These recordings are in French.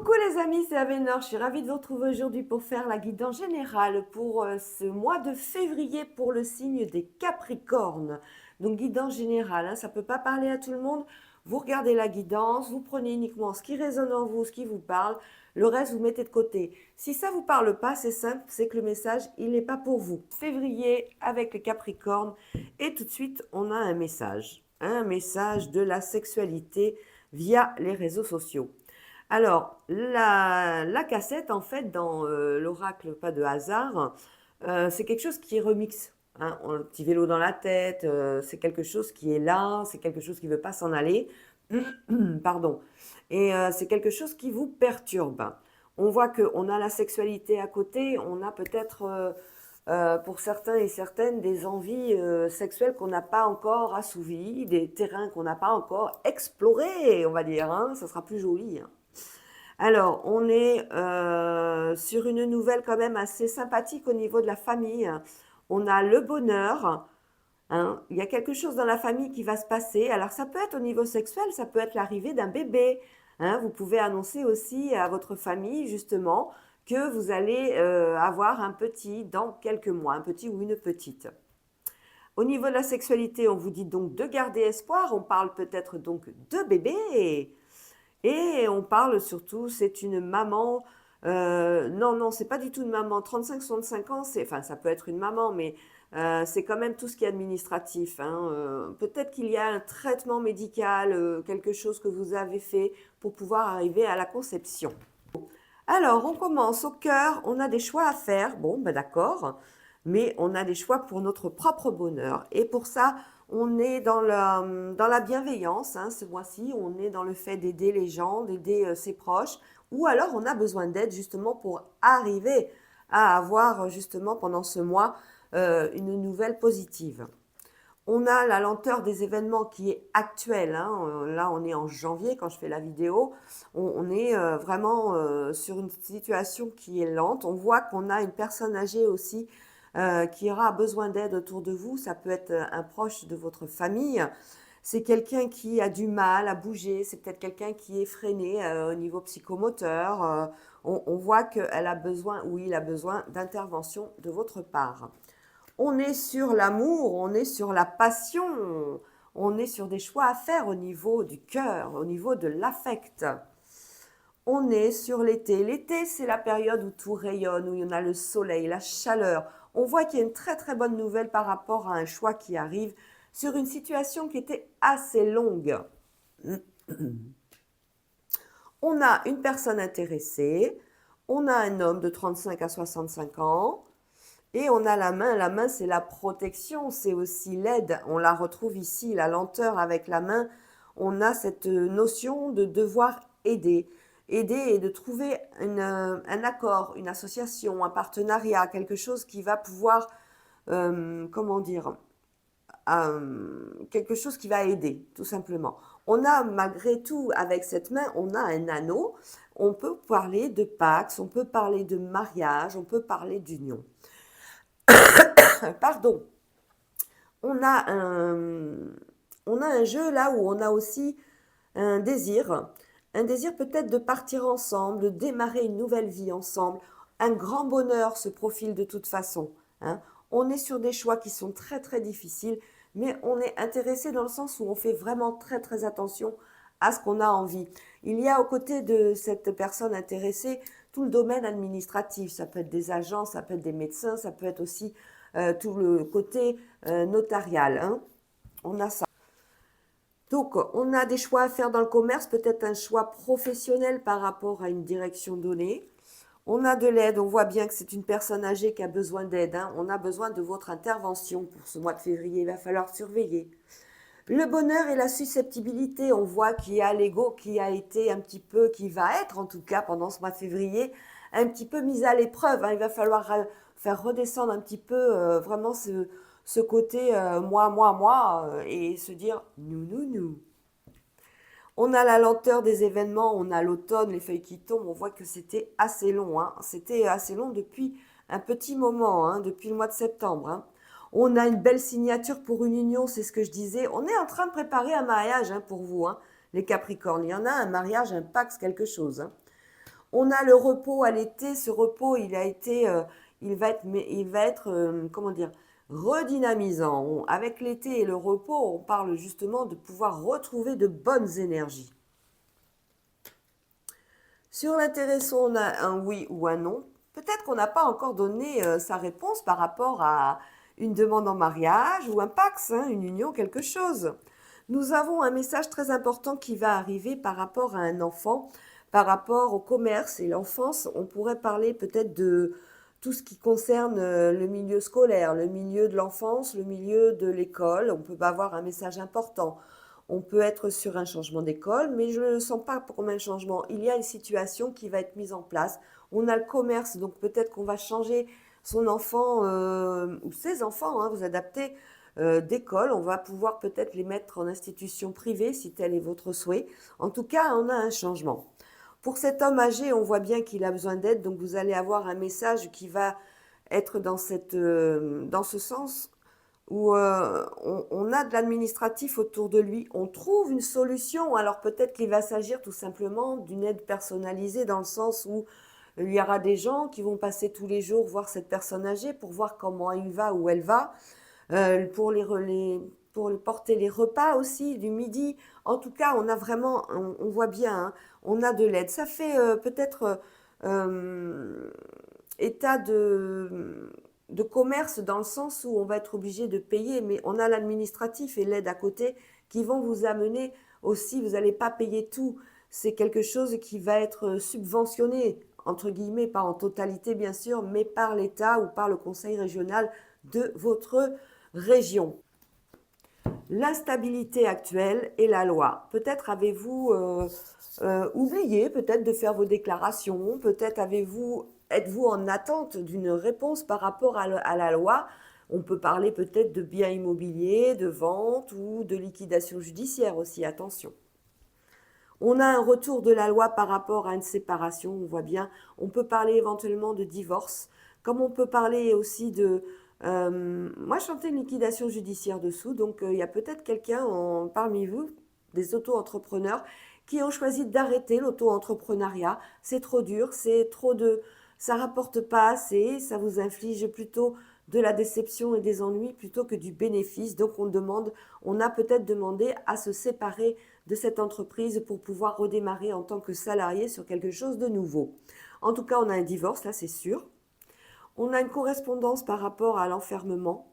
Coucou les amis, c'est Avénor, je suis ravie de vous retrouver aujourd'hui pour faire la guidance générale pour ce mois de février pour le signe des Capricornes. Donc guidance générale, ça ne peut pas parler à tout le monde. Vous regardez la guidance, vous prenez uniquement ce qui résonne en vous, ce qui vous parle, le reste vous mettez de côté. Si ça ne vous parle pas, c'est simple, c'est que le message, il n'est pas pour vous. Février avec les Capricornes et tout de suite, on a un message de la sexualité via les réseaux sociaux. Alors, la cassette, en fait, dans l'oracle Pas de hasard, c'est quelque chose qui est remix. Hein. Un petit vélo dans la tête, c'est quelque chose qui est là, c'est quelque chose qui ne veut pas s'en aller. Pardon. Et c'est quelque chose qui vous perturbe. On voit qu'on a la sexualité à côté, on a peut-être, pour certains et certaines, des envies sexuelles qu'on n'a pas encore assouvies, des terrains qu'on n'a pas encore explorés, on va dire. Hein. Ça sera plus joli. Hein. Alors, on est sur une nouvelle quand même assez sympathique au niveau de la famille. On a le bonheur. Hein. Il y a quelque chose dans la famille qui va se passer. Alors, ça peut être au niveau sexuel, ça peut être l'arrivée d'un bébé. Hein. Vous pouvez annoncer aussi à votre famille, justement, que vous allez avoir un petit dans quelques mois, un petit ou une petite. Au niveau de la sexualité, on vous dit donc de garder espoir. On parle peut-être donc de bébé. Et on parle surtout, c'est une maman. Non, c'est pas du tout une maman. 35-65 ans, enfin, ça peut être une maman, mais c'est quand même tout ce qui est administratif. Hein. Peut-être qu'il y a un traitement médical, quelque chose que vous avez fait pour pouvoir arriver à la conception. Alors, on commence au cœur. On a des choix à faire. Bon, ben d'accord. Mais on a des choix pour notre propre bonheur. Et pour ça, on est dans la bienveillance. Hein, ce mois-ci, on est dans le fait d'aider les gens, d'aider ses proches. Ou alors, on a besoin d'aide justement pour arriver à avoir justement pendant ce mois une nouvelle positive. On a la lenteur des événements qui est actuelle. Hein. Là, on est en janvier quand je fais la vidéo. On est vraiment sur une situation qui est lente. On voit qu'on a une personne âgée aussi qui aura besoin d'aide autour de vous. Ça peut être un proche de votre famille. C'est quelqu'un qui a du mal à bouger. C'est peut-être quelqu'un qui est freiné au niveau psychomoteur. On voit qu'elle a besoin ou il a besoin d'intervention de votre part. On est sur l'amour, on est sur la passion, on est sur des choix à faire au niveau du cœur, au niveau de l'affect. On est sur l'été. L'été, c'est la période où tout rayonne, où il y en a le soleil, la chaleur. On voit qu'il y a une très très bonne nouvelle par rapport à un choix qui arrive sur une situation qui était assez longue. On a une personne intéressée, on a un homme de 35 à 65 ans, et on a la main. La main, c'est la protection, c'est aussi l'aide. On la retrouve ici, la lenteur avec la main. On a cette notion de devoir aider. Aider et de trouver un accord, une association, un partenariat, quelque chose qui va pouvoir, comment dire, quelque chose qui va aider, tout simplement. On a malgré tout, avec cette main, on a un anneau. On peut parler de pax, on peut parler de mariage, on peut parler d'union. Pardon. On a un jeu là où on a aussi un désir peut-être de partir ensemble, de démarrer une nouvelle vie ensemble. Un grand bonheur se profile de toute façon. Hein. On est sur des choix qui sont très très difficiles, mais on est intéressé dans le sens où on fait vraiment très très attention à ce qu'on a envie. Il y a aux côtés de cette personne intéressée tout le domaine administratif. Ça peut être des agents, ça peut être des médecins, ça peut être aussi tout le côté notarial. Hein. On a ça. Donc, on a des choix à faire dans le commerce, peut-être un choix professionnel par rapport à une direction donnée. On a de l'aide, on voit bien que c'est une personne âgée qui a besoin d'aide. Hein. On a besoin de votre intervention pour ce mois de février, il va falloir surveiller. Le bonheur et la susceptibilité, on voit qu'il y a l'ego qui a été un petit peu, qui va être en tout cas pendant ce mois de février, un petit peu mis à l'épreuve. Hein. Il va falloir faire redescendre un petit peu vraiment ce côté moi, et se dire nous. On a la lenteur des événements, on a l'automne, les feuilles qui tombent, on voit que c'était assez long. Hein. C'était assez long depuis un petit moment, hein, depuis le mois de septembre. Hein. On a une belle signature pour une union, c'est ce que je disais. On est en train de préparer un mariage hein, pour vous, hein, les Capricornes. Il y en a un mariage, un pax, quelque chose. Hein. On a le repos à l'été. Ce repos, il va être, comment dire, redynamisant. Avec l'été et le repos, on parle justement de pouvoir retrouver de bonnes énergies. Sur l'intéressant, on a un oui ou un non. Peut-être qu'on n'a pas encore donné sa réponse par rapport à une demande en mariage ou un pax, hein, une union, quelque chose. Nous avons un message très important qui va arriver par rapport à un enfant, par rapport au commerce et l'enfance. On pourrait parler peut-être de tout ce qui concerne le milieu scolaire, le milieu de l'enfance, le milieu de l'école. On peut avoir un message important. On peut être sur un changement d'école, mais je ne le sens pas comme un changement. Il y a une situation qui va être mise en place. On a le commerce, donc peut-être qu'on va changer son enfant ou ses enfants, hein, vous adapter d'école. On va pouvoir peut-être les mettre en institution privée si tel est votre souhait. En tout cas, on a un changement. Pour cet homme âgé, on voit bien qu'il a besoin d'aide, donc vous allez avoir un message qui va être dans ce sens où on a de l'administratif autour de lui, on trouve une solution. Alors peut-être qu'il va s'agir tout simplement d'une aide personnalisée dans le sens où il y aura des gens qui vont passer tous les jours voir cette personne âgée pour voir comment il va ou elle va, pour pour porter les repas aussi du midi. En tout cas, on a vraiment, on voit bien, hein, on a de l'aide. Ça fait peut-être état de commerce dans le sens où on va être obligé de payer, mais on a l'administratif et l'aide à côté qui vont vous amener aussi, vous n'allez pas payer tout. C'est quelque chose qui va être subventionné, entre guillemets, pas en totalité bien sûr, mais par l'État ou par le conseil régional de votre région. L'instabilité actuelle et la loi. Peut-être avez-vous oublié peut-être de faire vos déclarations, peut-être êtes-vous en attente d'une réponse par rapport à la loi. On peut parler peut-être de biens immobiliers, de vente ou de liquidation judiciaire aussi, attention. On a un retour de la loi par rapport à une séparation, on voit bien. On peut parler éventuellement de divorce, comme on peut parler aussi de... moi, je chantais une liquidation judiciaire dessous, donc il y a peut-être quelqu'un parmi vous, des auto-entrepreneurs, qui ont choisi d'arrêter l'auto-entrepreneuriat. C'est trop dur, ça rapporte pas assez, ça vous inflige plutôt de la déception et des ennuis plutôt que du bénéfice. Donc on a peut-être demandé à se séparer de cette entreprise pour pouvoir redémarrer en tant que salarié sur quelque chose de nouveau. En tout cas, on a un divorce, là c'est sûr. On a une correspondance par rapport à l'enfermement.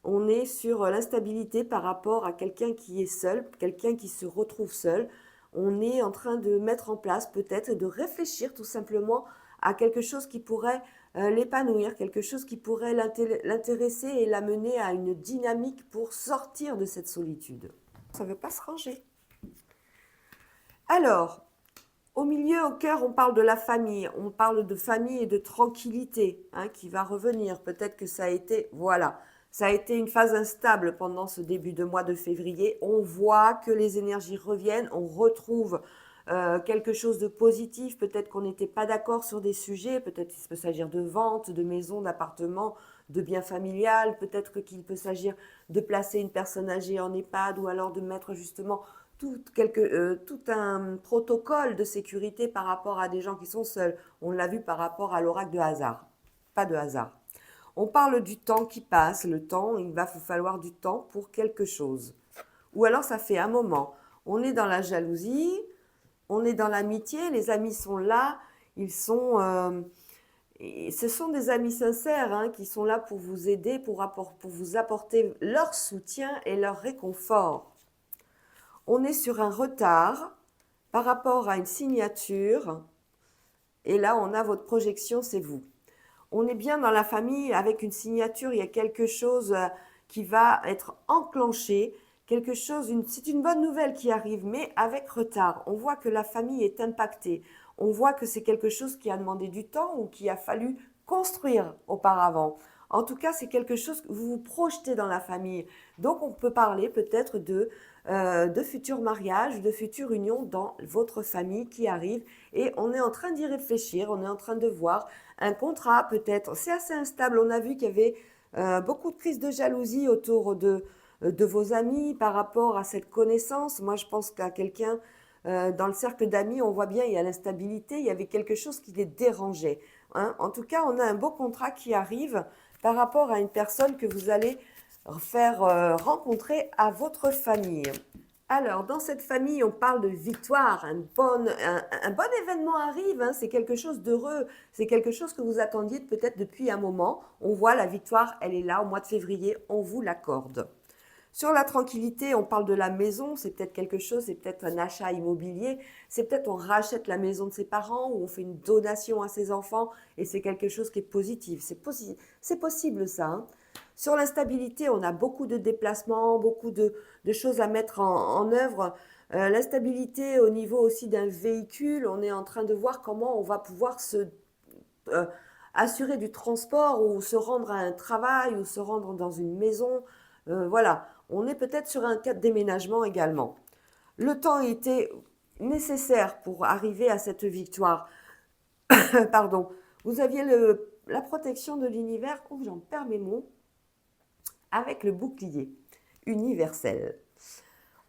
On est sur l'instabilité par rapport à quelqu'un qui est seul, quelqu'un qui se retrouve seul. On est en train de mettre en place peut-être et de réfléchir tout simplement à quelque chose qui pourrait l'épanouir, quelque chose qui pourrait l'intéresser et l'amener à une dynamique pour sortir de cette solitude. Ça ne veut pas se ranger. Alors, au milieu, au cœur, on parle de la famille. On parle de famille et de tranquillité hein, qui va revenir. Peut-être que ça a été, voilà, ça a été une phase instable pendant ce début de mois de février. On voit que les énergies reviennent. On retrouve quelque chose de positif. Peut-être qu'on n'était pas d'accord sur des sujets. Peut-être qu'il peut s'agir de vente, de maison, d'appartement, de biens familial. Peut-être qu'il peut s'agir de placer une personne âgée en EHPAD ou alors de mettre justement tout un protocole de sécurité par rapport à des gens qui sont seuls. On l'a vu par rapport à l'oracle de hasard. Pas de hasard. On parle du temps qui passe. Le temps, il va vous falloir du temps pour quelque chose. Ou alors ça fait un moment. On est dans la jalousie, on est dans l'amitié, les amis sont là, ce sont des amis sincères hein, qui sont là pour vous aider, pour vous apporter leur soutien et leur réconfort. On est sur un retard par rapport à une signature. Et là, on a votre projection, c'est vous. On est bien dans la famille avec une signature, il y a quelque chose qui va être enclenché, c'est une bonne nouvelle qui arrive, mais avec retard. On voit que la famille est impactée. On voit que c'est quelque chose qui a demandé du temps ou qui a fallu construire auparavant. En tout cas, c'est quelque chose que vous vous projetez dans la famille. Donc, on peut parler peut-être de futurs mariages, de futures unions dans votre famille qui arrivent. Et on est en train d'y réfléchir, on est en train de voir un contrat peut-être. C'est assez instable. On a vu qu'il y avait beaucoup de crises de jalousie autour de vos amis par rapport à cette connaissance. Moi, je pense qu'à quelqu'un Dans le cercle d'amis, on voit bien, il y a l'instabilité, il y avait quelque chose qui les dérangeait, hein. En tout cas, on a un beau contrat qui arrive par rapport à une personne que vous allez faire rencontrer à votre famille. Alors, dans cette famille, on parle de victoire, un bon événement arrive, hein, c'est quelque chose d'heureux, c'est quelque chose que vous attendiez peut-être depuis un moment. On voit la victoire, elle est là au mois de février, on vous l'accorde. Sur la tranquillité, on parle de la maison, c'est peut-être quelque chose, c'est peut-être un achat immobilier, c'est peut-être on rachète la maison de ses parents ou on fait une donation à ses enfants et c'est quelque chose qui est positif. C'est possible ça, hein. Sur l'instabilité, on a beaucoup de déplacements, beaucoup de choses à mettre en œuvre. L'instabilité au niveau aussi d'un véhicule, on est en train de voir comment on va pouvoir euh, assurer du transport ou se rendre à un travail ou se rendre dans une maison. Voilà, on est peut-être sur un cas de déménagement également. Le temps était nécessaire pour arriver à cette victoire. Pardon. Vous aviez la protection de l'univers, oh, j'en perds mes mots, avec le bouclier universel.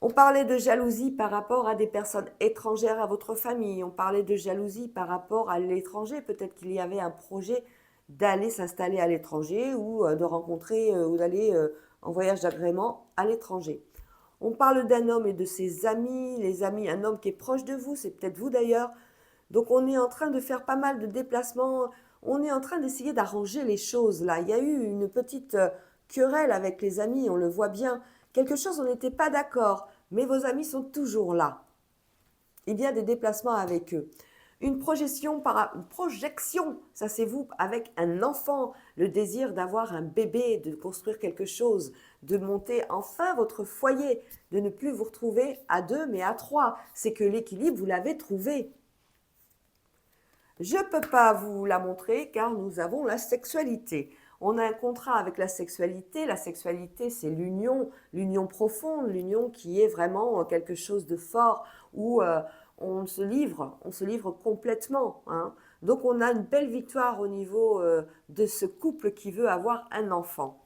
On parlait de jalousie par rapport à des personnes étrangères à votre famille. On parlait de jalousie par rapport à l'étranger. Peut-être qu'il y avait un projet d'aller s'installer à l'étranger ou de rencontrer ou d'aller en voyage d'agrément à l'étranger. On parle d'un homme et de ses amis, les amis, un homme qui est proche de vous, c'est peut-être vous d'ailleurs. Donc on est en train de faire pas mal de déplacements, on est en train d'essayer d'arranger les choses là. Il y a eu une petite querelle avec les amis, on le voit bien. Quelque chose, on n'était pas d'accord, mais vos amis sont toujours là. Il y a des déplacements avec eux. Une projection, ça c'est vous avec un enfant, le désir d'avoir un bébé, de construire quelque chose, de monter enfin votre foyer, de ne plus vous retrouver à 2 mais à 3. C'est que l'équilibre, vous l'avez trouvé. Je ne peux pas vous la montrer car nous avons la sexualité. On a un contrat avec la sexualité. La sexualité, c'est l'union profonde, l'union qui est vraiment quelque chose de fort où on se livre complètement, hein. Donc on a une belle victoire au niveau de ce couple qui veut avoir un enfant.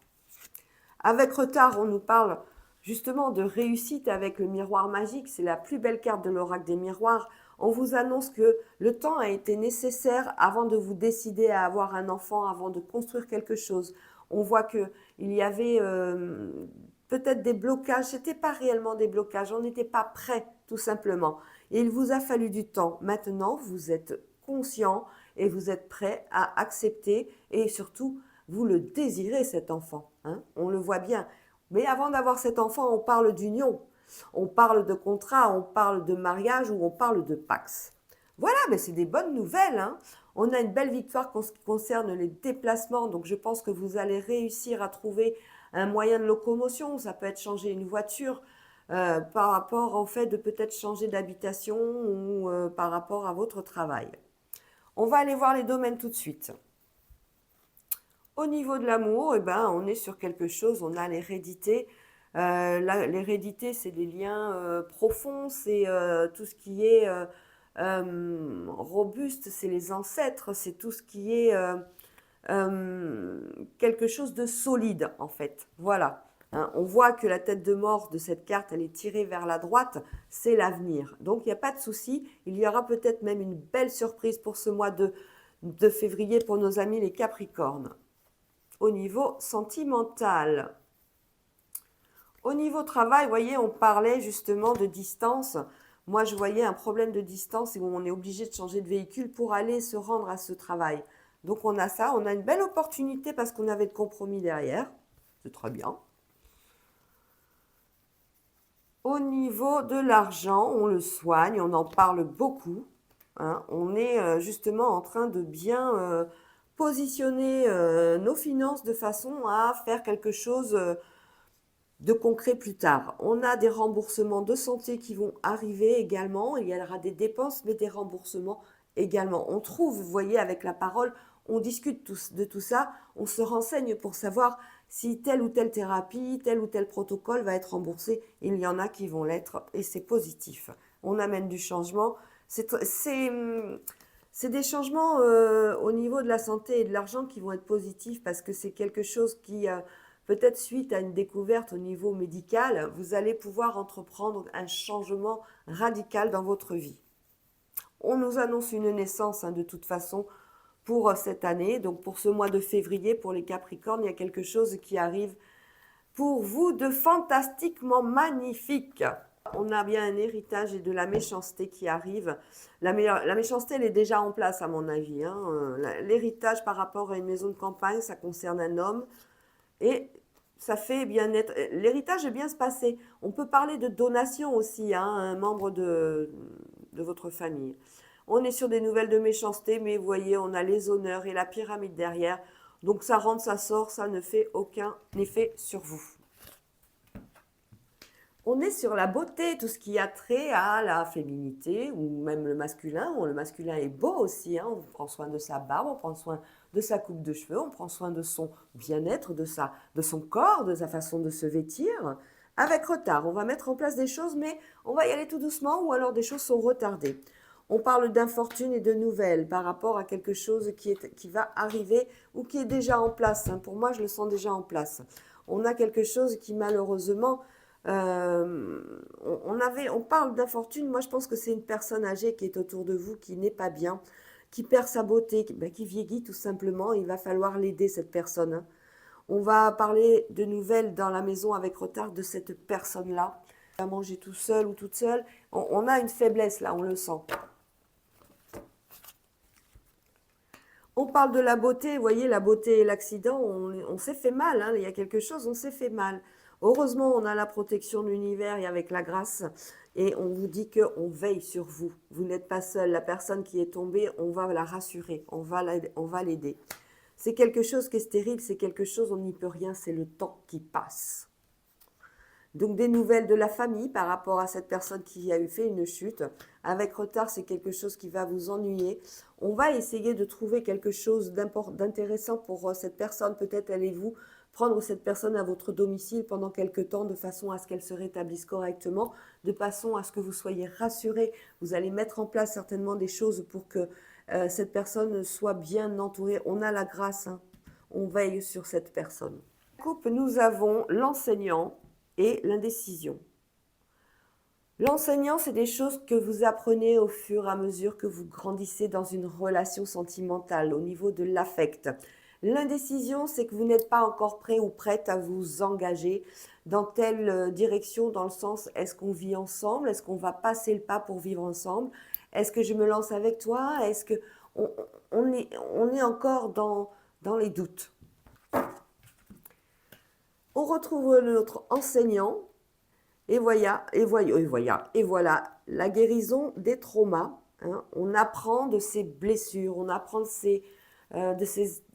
Avec retard, on nous parle justement de réussite avec le miroir magique. C'est la plus belle carte de l'oracle des miroirs. On vous annonce que le temps a été nécessaire avant de vous décider à avoir un enfant, avant de construire quelque chose. On voit qu'il y avait peut-être des blocages. Ce n'était pas réellement des blocages. On n'était pas prêt, tout simplement. Et il vous a fallu du temps. Maintenant, vous êtes conscient et vous êtes prêt à accepter et surtout vous le désirez, cet enfant, hein, on le voit bien. Mais avant d'avoir cet enfant, on parle d'union, on parle de contrat, on parle de mariage ou on parle de pax. Voilà, mais c'est des bonnes nouvelles, hein. On a une belle victoire en ce qui concerne les déplacements, donc je pense que vous allez réussir à trouver un moyen de locomotion. Ça peut être changer une voiture par rapport au fait de peut-être changer d'habitation ou par rapport à votre travail. On va aller voir les domaines tout de suite. Au niveau de l'amour, eh ben, on est sur quelque chose, on a l'hérédité. L'hérédité, c'est des liens profonds, c'est tout ce qui est robuste, c'est les ancêtres, c'est tout ce qui est quelque chose de solide, en fait. Voilà. Hein, on voit que la tête de mort de cette carte, elle est tirée vers la droite, c'est l'avenir. Donc, il n'y a pas de souci. Il y aura peut-être même une belle surprise pour ce mois de février pour nos amis les Capricornes. Au niveau sentimental. Au niveau travail, vous voyez, on parlait justement de distance. Moi, je voyais un problème de distance et où on est obligé de changer de véhicule pour aller se rendre à ce travail. Donc, on a ça. On a une belle opportunité parce qu'on avait de compromis derrière. C'est très bien. Au niveau de l'argent, on le soigne, on en parle beaucoup, hein. On est justement en train de bien positionner nos finances de façon à faire quelque chose de concret plus tard. On a des remboursements de santé qui vont arriver également. Il y aura des dépenses, mais des remboursements également. On trouve, vous voyez, avec la parole, on discute de tout ça, on se renseigne pour savoir si telle ou telle thérapie, tel ou tel protocole va être remboursé. Il y en a qui vont l'être et c'est positif. On amène du changement. C'est des changements au niveau de la santé et de l'argent qui vont être positifs parce que c'est quelque chose qui, peut-être suite à une découverte au niveau médical, vous allez pouvoir entreprendre un changement radical dans votre vie. On nous annonce une naissance de toute façon pour cette année. Donc pour ce mois de février, pour les Capricornes, il y a quelque chose qui arrive pour vous de fantastiquement magnifique. On a bien un héritage et de la méchanceté qui arrive. La méchanceté, elle est déjà en place à mon avis. L'héritage par rapport à une maison de campagne, ça concerne un homme. Et ça fait bien être. L'héritage est bien se passer. On peut parler de donation aussi à un membre de votre famille. On est sur des nouvelles de méchanceté, mais vous voyez, on a les honneurs et la pyramide derrière. Donc ça rentre, ça sort, ça ne fait aucun effet sur vous. On est sur la beauté, tout ce qui a trait à la féminité ou même le masculin. Le masculin est beau aussi, on prend soin de sa barbe, on prend soin de sa coupe de cheveux, on prend soin de son bien-être, de son corps, de sa façon de se vêtir. Avec retard, on va mettre en place des choses, mais on va y aller tout doucement ou alors des choses sont retardées. On parle d'infortune et de nouvelles par rapport à quelque chose qui va arriver ou qui est déjà en place. Pour moi, je le sens déjà en place. On a quelque chose qui malheureusement... on parle d'infortune. Moi, je pense que c'est une personne âgée qui est autour de vous, qui n'est pas bien, qui perd sa beauté, qui vieillit tout simplement. Il va falloir l'aider, cette personne. On va parler de nouvelles dans la maison avec retard de cette personne-là. À manger tout seul ou toute seule. On a une faiblesse là, on le sent. On parle de la beauté, vous voyez, la beauté et l'accident, on s'est fait mal, il y a quelque chose, on s'est fait mal. Heureusement, on a la protection de l'univers et avec la grâce, et on vous dit qu'on veille sur vous. Vous n'êtes pas seul, la personne qui est tombée, on va la rassurer, on va l'aider. C'est quelque chose qui est stérile, c'est quelque chose, on n'y peut rien, c'est le temps qui passe. Donc des nouvelles de la famille par rapport à cette personne qui a fait une chute. Avec retard, c'est quelque chose qui va vous ennuyer. On va essayer de trouver quelque chose d'intéressant pour cette personne. Peut-être allez-vous prendre cette personne à votre domicile pendant quelque temps de façon à ce qu'elle se rétablisse correctement, de façon à ce que vous soyez rassurés. Vous allez mettre en place certainement des choses pour que cette personne soit bien entourée. On a la grâce, on veille sur cette personne. Couple, nous avons l'enseignant et l'indécision. L'enseignant, c'est des choses que vous apprenez au fur et à mesure que vous grandissez dans une relation sentimentale, au niveau de l'affect. L'indécision, c'est que vous n'êtes pas encore prêt ou prête à vous engager dans telle direction, dans le sens, est-ce qu'on vit ensemble? Est-ce qu'on va passer le pas pour vivre ensemble? Est-ce que je me lance avec toi? Est-ce que on est encore dans les doutes? On retrouve notre enseignant et voilà la guérison des traumas. On apprend de ses blessures, on apprend de ses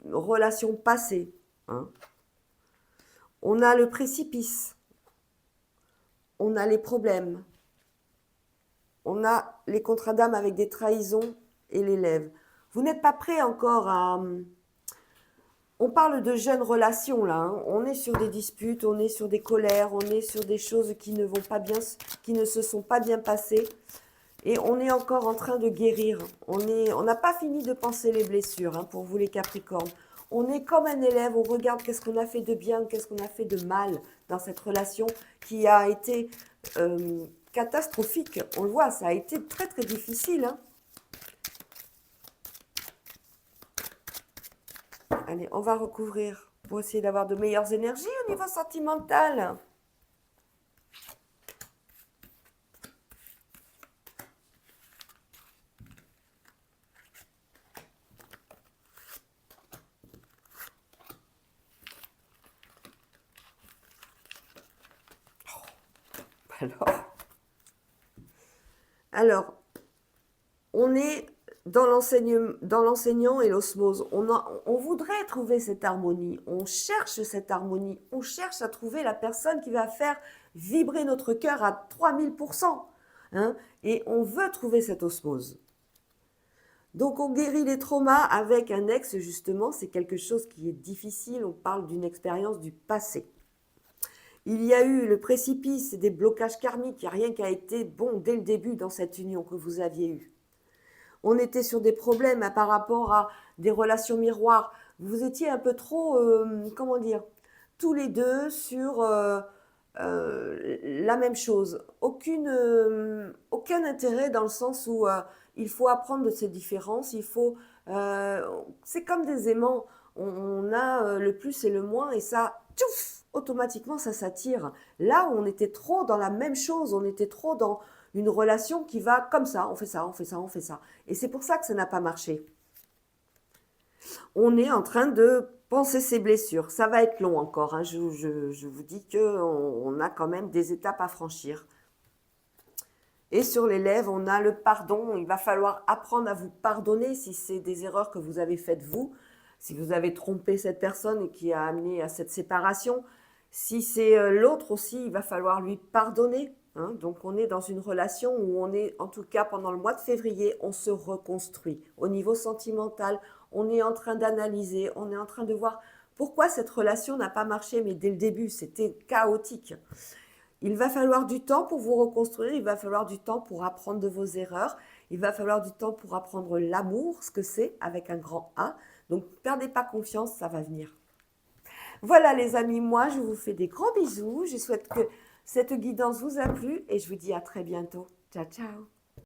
relations passées. On a le précipice, on a les problèmes, on a les contrats d'âme avec des trahisons et l'élève. Vous n'êtes pas prêt encore à... On parle de jeunes relations là, on est sur des disputes, on est sur des colères, on est sur des choses qui ne vont pas bien, qui ne se sont pas bien passées et on est encore en train de guérir. On n'a pas fini de penser les blessures pour vous les Capricornes. On est comme un élève, on regarde qu'est-ce qu'on a fait de bien, qu'est-ce qu'on a fait de mal dans cette relation qui a été catastrophique. On le voit, ça a été très très difficile. Allez, on va recouvrir pour essayer d'avoir de meilleures énergies au niveau sentimental. Alors, on est dans l'enseignant et l'osmose. On voudrait trouver cette harmonie, on cherche cette harmonie, on cherche à trouver la personne qui va faire vibrer notre cœur à 3000%. Et on veut trouver cette osmose. Donc on guérit les traumas avec un ex, justement, c'est quelque chose qui est difficile, on parle d'une expérience du passé. Il y a eu le précipice, des blocages karmiques, il n'y a rien qui a été bon dès le début dans cette union que vous aviez eue. On était sur des problèmes par rapport à des relations miroirs. Vous étiez un peu trop, comment dire, tous les deux sur la même chose. Aucun intérêt dans le sens où il faut apprendre de ces différences. C'est comme des aimants. On a le plus et le moins et ça, tchouf, automatiquement, ça s'attire. Là, on était trop dans la même chose. On était trop dans une relation qui va comme ça. On fait ça, on fait ça, on fait ça. Et c'est pour ça que ça n'a pas marché. On est en train de penser ses blessures. Ça va être long encore, hein. Je vous dis qu'on a quand même des étapes à franchir. Et sur les lèvres, on a le pardon. Il va falloir apprendre à vous pardonner si c'est des erreurs que vous avez faites vous, si vous avez trompé cette personne et qui a amené à cette séparation. Si c'est l'autre aussi, il va falloir lui pardonner, hein. Donc on est dans une relation où on est, en tout cas pendant le mois de février, on se reconstruit. Au niveau sentimental, on est en train d'analyser, on est en train de voir pourquoi cette relation n'a pas marché, mais dès le début, c'était chaotique. Il va falloir du temps pour vous reconstruire, il va falloir du temps pour apprendre de vos erreurs, il va falloir du temps pour apprendre l'amour, ce que c'est avec un grand A. Donc, perdez pas confiance, ça va venir. Voilà les amis, moi je vous fais des gros bisous, je souhaite que cette guidance vous a plu et je vous dis à très bientôt. Ciao, ciao.